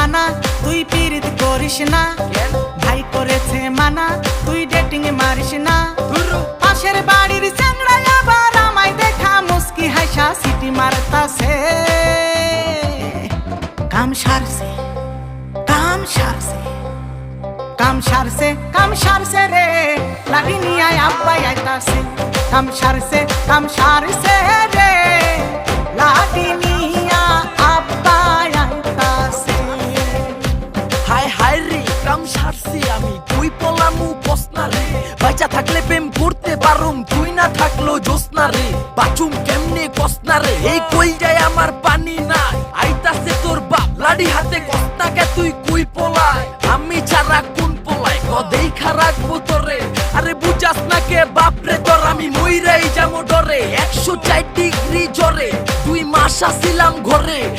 মানা তুই পিরিত করিস না, ভাই করেছে মানা তুই ডেটিং মারিস না। পাশের বাড়ির চ্যাংড়াই আবার আমায় দেখা মুস্কি হাসা সিটি মারতাছে। কাম সারছে কাম সারছে কাম সারছে কাম সারছে রে, লাঠি নিয়ে আব্বাই আইতাছে। কাম সারছে রে, লাঠি নিয়া আব্বাই আইতাছে। হায় হায় রে কাম সারছি আমি, তুই পলামু পসনা রে। বাইচা থাকলে প্রেম করতে পারুম, তুই না থাকলো জোসনা রে। বাচুম কেমনে কসনা রে, এই কই যায় আমার পানি নাই। আইতাছে তোর বাপ লাড়ি হাতে, কসনাকে তুই কুই পলায়। আমি ছাড়া কোন পলায় কদেই রাখবো তোরে। আরে বুঝাস না কে বাপরে তোর, আমি মইরাই যাবো ডরে। 104 ডিগ্রি জ্বরে 2 মাস আসিলাম ঘরে,